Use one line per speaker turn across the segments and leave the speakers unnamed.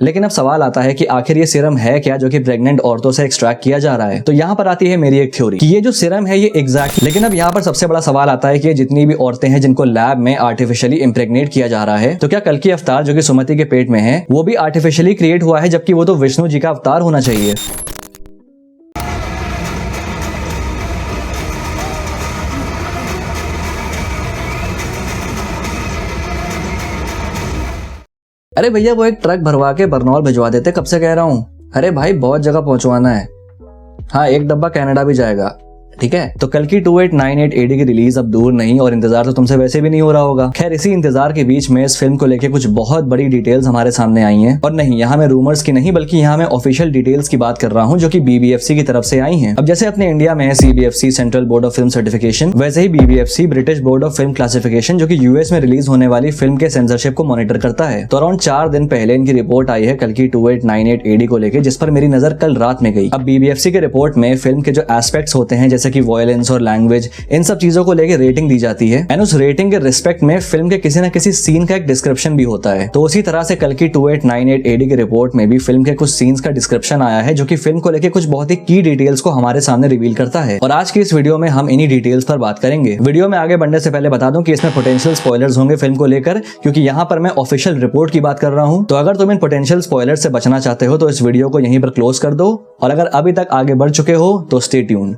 लेकिन अब सवाल आता है कि आखिर ये सीरम है क्या जो कि प्रेग्नेंट औरतों से एक्सट्रैक्ट किया जा रहा है। तो यहाँ पर आती है मेरी एक थ्योरी कि ये जो सीरम है ये एग्जैक्टली, लेकिन अब यहाँ पर सबसे बड़ा सवाल आता है कि जितनी भी औरतें हैं जिनको लैब में आर्टिफिशियली इम्प्रेग्नेट किया जा रहा है, तो क्या कल की अवतार जो कि सुमति के पेट में है वो भी आर्टिफिशियली क्रिएट हुआ है, जबकि वो तो विष्णु जी का अवतार होना चाहिए। अरे भैया वो एक ट्रक भरवा के बरनौल भिजवा देते, कब से कह रहा हूँ। अरे भाई बहुत जगह पहुंचवाना है। हाँ, एक डब्बा कनाडा भी जाएगा, ठीक है। तो कल की 2898 AD की रिलीज अब दूर नहीं, और इंतजार तो तुमसे वैसे भी नहीं हो रहा होगा। खैर इसी इंतजार के बीच में इस फिल्म को लेके कुछ बहुत बड़ी डिटेल्स हमारे सामने आई हैं, और नहीं यहाँ मैं रूमर्स की नहीं बल्कि यहाँ मैं ऑफिशियल डिटेल्स की बात कर रहा हूँ जो कि BBFC की तरफ से आई हैं। अब जैसे अपने इंडिया में है CBFC central board of film certification, वैसे ही BBFC British board of film classification जो कि US में रिलीज होने वाली फिल्म के सेंसरशिप को मॉनिटर करता है। तो अराउंड 4 दिन पहले इनकी रिपोर्ट आई है कल की 2898 AD को लेकर, जिस पर मेरी नजर कल रात में गई। अब BBFC के रिपोर्ट में फिल्म के जो एस्पेक्ट्स होते हैं जैसे कि वायलेंस और लैंग्वेज, इन सब चीजों को लेके रेटिंग दी जाती है, एंड उस रेटिंग के रिस्पेक्ट में फिल्म के किसी न किसी सीन का एक डिस्क्रिप्शन भी होता है। तो उसी तरह से कल की 2898 AD की रिपोर्ट में भी फिल्म के कुछ सीन्स का डिस्क्रिप्शन आया है जो कि फिल्म को लेके कुछ बहुत ही की डिटेल्स को हमारे सामने रिवील करता है, और आज की इस वीडियो में हम इन्हीं डिटेल्स पर बात करेंगे। वीडियो में आगे बढ़ने से पहले बता दूं कि इसमें पोटेंशियल स्पॉयलर्स होंगे फिल्म को लेकर, क्योंकि यहाँ पर मैं ऑफिशियल रिपोर्ट की बात कर रहा हूँ। तो अगर तुम इन पोटेंशियल स्पॉयलर्स से बचना चाहते हो तो इस वीडियो को यहीं पर क्लोज कर दो, और अगर अभी तक आगे बढ़ चुके हो तो स्टे ट्यून्ड।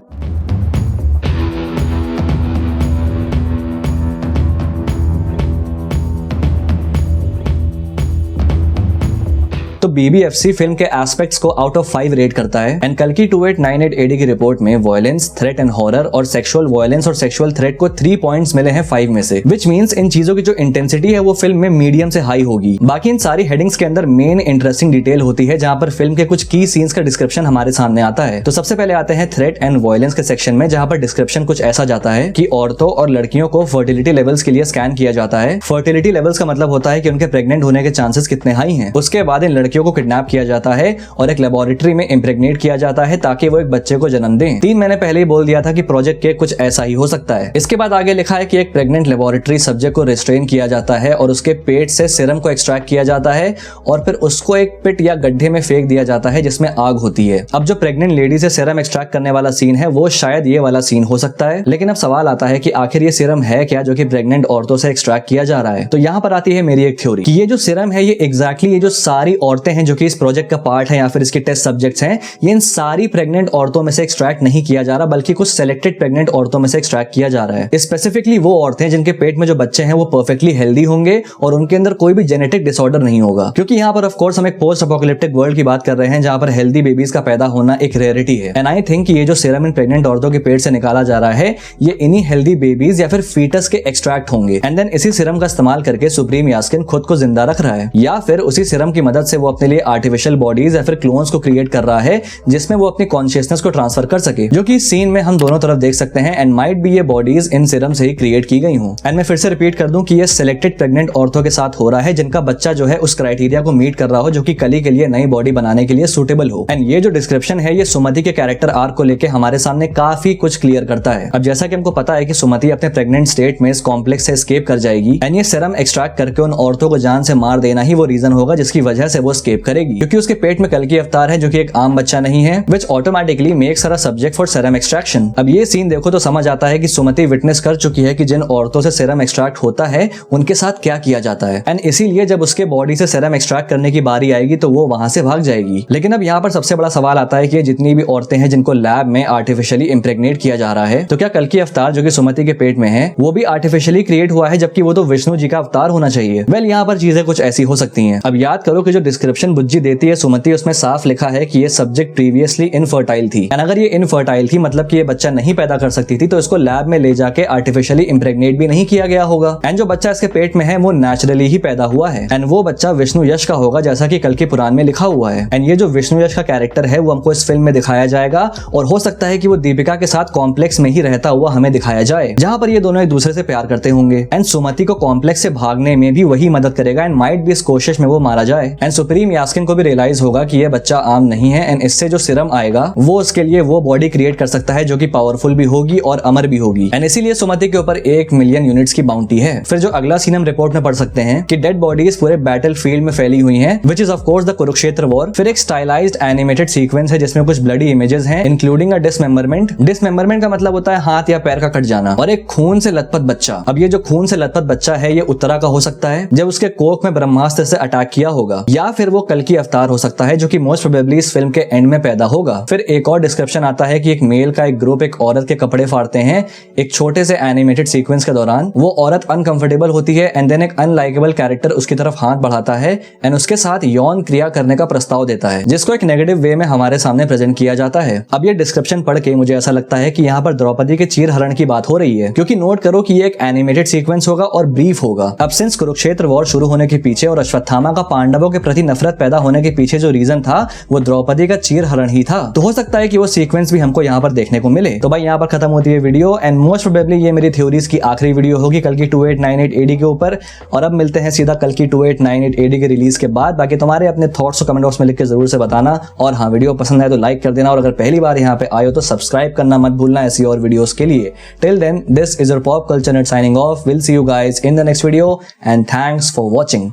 तो BBFC फिल्म के एस्पेक्ट्स को आउट ऑफ 5 रेट करता है, एंड कल की 2898 AD की रिपोर्ट में वायलेंस, थ्रेट एंड हॉरर और सेक्सुअल वायलेंस और सेक्सुअल थ्रेट को 3 पॉइंट्स मिले हैं 5 में से, विच मींस इन चीजों की जो इंटेंसिटी है वो फिल्म में मीडियम से हाई होगी। बाकी इन सारी हेडिंग्स के अंदर मेन इंटरेस्टिंग डिटेल होती है जहां पर फिल्म के कुछ की सीन्स का डिस्क्रिप्शन हमारे सामने आता है। तो सबसे पहले आते हैं थ्रेट एंड वायलेंस के सेक्शन में, जहां पर डिस्क्रिप्शन कुछ ऐसा जाता है कि औरतों और लड़कियों को फर्टिलिटी लेवल्स के लिए स्कैन किया जाता है। फर्टिलिटी लेवल्स का मतलब होता है कि उनके प्रेग्नेंट होने के चांसेस कितने हाई हैं। उसके बाद इन लड़कियों को किडनैप किया जाता है और एक लेबोरेटरी में इम्प्रेग्नेट किया जाता है ताकि वो एक बच्चे को जन्म दें। 3 मैंने पहले ही बोल दिया था कि प्रोजेक्ट के कुछ ऐसा ही हो सकता है। इसके बाद आगे लिखा है कि एक प्रेग्नेंट लेबोरेटरी सब्जेक्ट को रिस्ट्रेन किया जाता है और उसके पेट से सीरम को एक्सट्रैक्ट किया जाता है और फिर उसको एक पिट या गड्ढे में फेंक दिया जाता है जिसमें आग होती है। अब जो प्रेग्नेंट लेडी से सीरम एक्सट्रैक्ट करने वाला सीन है वो शायद ये वाला सीन हो सकता है, लेकिन अब सवाल आता है कि आखिर ये सीरम है क्या जो कि प्रेग्नेंट औरतों से एक्सट्रैक्ट किया जा रहा है। तो यहाँ पर आती है मेरी एक थ्योरी कि ये जो सीरम है ये एग्जैक्टली ये जो सारी औरतें हैं जो कि इस प्रोजेक्ट का पार्ट है या फिर इसके टेस्ट सब्जेक्ट्स हैं, ये इन सारी प्रेग्नेंट औरतों में से एक्सट्रैक्ट नहीं किया जा रहा बल्कि कुछ सेलेक्टेड प्रेग्नेंट औरतों में से एक्सट्रैक्ट किया जा रहा है। स्पेसिफिकली वो औरतें जिनके पेट में जो बच्चे हैं वो परफेक्टली हेल्दी होंगे और उनके अंदर कोई भी जेनेटिक डिसऑर्डर नहीं होगा, क्योंकि यहाँ पर ऑफ कोर्स हम एक पोस्ट अपोकैलिप्टिक वर्ल्ड की बात कर रहे हैं जहां पर हेल्दी बेबीज का पैदा होना एक रेयरिटी है। एंड आई थिंक ये जो सीरम इन प्रेग्नेंट औरतों के पेट से निकाला जा रहा है ये इन्हीं हेल्दी बेबीज या फिर फीटस के एक्सट्रैक्ट होंगे, एंड देन इसी सीरम का इस्तेमाल करके सुप्रीम यास्किन खुद को जिंदा रख रहा है, या फिर उसी सीरम की मदद से वो अपने लिए आर्टिफिशियल बॉडीज या फिर क्लोन्स को क्रिएट कर रहा है जिसमें वो अपनी कॉन्शियसनेस को ट्रांसफर कर सके, जो कि सीन में हम दोनों तरफ देख सकते हैं। एंड माइट बी ये बॉडीज इन सीरम से ही क्रिएट की गई हूं। एंड मैं फिर से रिपीट कर दूं कि ये सिलेक्टेड प्रेग्नेंट औरतों के साथ हो रहा है जिनका बच्चा जो है उस क्राइटेरिया को मीट कर रहा हो जो कि कली के लिए नई बॉडी बनाने के लिए सुटेबल हो। एंड ये जो डिस्क्रिप्शन है ये सुमति के कैरेक्टर आर्क को लेकर हमारे सामने काफी कुछ क्लियर करता है। अब जैसा कि हमको पता है कि सुमति अपने प्रेग्नेंट स्टेट में इस कॉम्प्लेक्स से एस्केप कर जाएगी, एंड ये सीरम एक्सट्रैक्ट करके उन औरतों को जान से मार देना ही वो रीजन होगा जिसकी वजह से वो एस्केप करेगी, क्योंकि उसके पेट में कल की अवतार है जो कि एक आम बच्चा नहीं है, which automatically makes her a subject for serum extraction। अब ये सीन देखो तो समझ आता है कि सुमति विटनेस कर चुकी है कि जिन औरतों से सीरम एक्सट्रैक्ट होता है उनके साथ क्या किया जाता है, एंड इसीलिए जब उसके बॉडी से सीरम एक्सट्रैक्ट करने की बारी आएगी तो वो वहां से भाग जाएगी। लेकिन अब यहाँ पर सबसे बड़ा सवाल आता है कि ये जितनी भी औरतें हैं जिनको लैब में आर्टिफिशियली इम्प्रेग्नेट किया जा रहा है, तो क्या कल की अवतार जो कि सुमति के पेट में है वो भी आर्टिफिशियली क्रिएट हुआ है, जबकि वो तो विष्णु जी का अवतार होना चाहिए। वेल यहाँ पर चीजें कुछ ऐसी हो सकती हैं। अब याद करो कि जो डिस्क्रिप्शन बुज्जी देती है सुमति उसमें साफ लिखा है कि ये सब्जेक्ट प्रीवियसली इनफर्टाइल थी, एंड अगर ये इनफर्टाइल थी मतलब कि ये बच्चा नहीं पैदा कर सकती थी तो इसको लैब में ले जाके आर्टिफिशियली इम्प्रेग्नेट भी नहीं किया गया होगा, एंड जो बच्चा इसके पेट में है वो नेचुरली ही पैदा हुआ है, एंड वो बच्चा विष्णु यश का होगा जैसा कि कल के पुराण में लिखा हुआ है। एंड ये जो विष्णु यश का कैरेक्टर है वो हमको इस फिल्म में दिखाया जाएगा, और हो सकता है कि वो दीपिका के साथ कॉम्प्लेक्स में ही रहता हुआ हमें दिखाया जाए जहां पर ये दोनों एक दूसरे से प्यार करते होंगे, एंड सुमति को कॉम्प्लेक्स से भागने में भी वही मदद करेगा, एंड माइट भी इस कोशिश में वो मारा जाए। एंड सुप्रीम यास्किन को भी रियलाइज होगा कि ये बच्चा आम नहीं है एंड इससे जो सिरम आएगा वो उसके लिए वो बॉडी क्रिएट कर सकता है जो कि पावरफुल भी होगी और अमर भी होगी एंड इसीलिए सुमति के ऊपर 1 मिलियन यूनिट्स की बाउंटी है। फिर जो अगला सीन हम रिपोर्ट में पढ़ सकते हैं कि डेड बॉडीज पूरे बैटल फील्ड में फैली हुई हैं, which is of course the Kurukshetra war. फिर एक स्टाइलाइज्ड एनिमेटेड सीक्वेंस है जिसमें कुछ ब्लडी इमेजेस हैं इंक्लूडिंग अ डिसमेंबरमेंट। डिसमेंबरमेंट का मतलब होता है हाथ या पैर का कट जाना, और एक खून से लथपथ बच्चा। अब ये जो खून से लथपथ बच्चा है ये उत्तरा का हो सकता है जब उसके कोख में ब्रह्मास्त्र से अटैक किया होगा, या फिर वो कल्कि अवतार हो सकता है जो कि मोस्ट प्रोबेबली इस फिल्म के एंड में पैदा होगा। फिर एक और डिस्क्रिप्शन आता है कि एक मेल का एक ग्रुप एक औरत के कपड़े फाड़ते हैं एक छोटे से एनिमेटेड सीक्वेंस के दौरान। वो औरत अनकंफर्टेबल होती है एंड देन एक अनलाइकेबल कैरेक्टर उसकी तरफ हाथ बढ़ाता है एंड उसके साथ यौन क्रिया करने का प्रस्ताव देता है, जिसको एक नेगेटिव वे में हमारे सामने प्रेजेंट किया जाता है। अब ये डिस्क्रिप्शन पढ़ के मुझे ऐसा लगता है कि यहाँ पर द्रौपदी के चीर हरण की बात हो रही है, क्योंकि नोट करो कि ये एक एनिमेटेड सीक्वेंस होगा और ब्रीफ होगा। अब सिंस कुरुक्षेत्र वॉर शुरू होने के पीछे और अश्वत्थामा का पांडवों के प्रति नफरत पैदा होने के पीछे जो रीजन था वो द्रौपदी का चीर हरण ही था, तो हो सकता है कि वो सीक्वेंस भी हमको यहाँ पर देखने को मिले। तो भाई यहाँ पर खत्म होती है वीडियो एंड मोस्ट प्रोबेबली ये मेरी थ्योरीज की आखिरी वीडियो होगी कल्कि 2898 AD के ऊपर। और अब मिलते हैं सीधा कल्कि 2898 AD के रिलीज के बाद। बाकी तुम्हारे अपने थॉट्स को कमेंट बॉक्स में लिख के जरूर से बताना, और हाँ वीडियो पसंद आए तो लाइक कर देना, और अगर पहली बार यहाँ पे आए हो तो सब्सक्राइब करना मत भूलना ऐसी और वीडियोस के लिए। Till then this is your pop culture net signing off. Will see you guys in the next video and thanks for watching.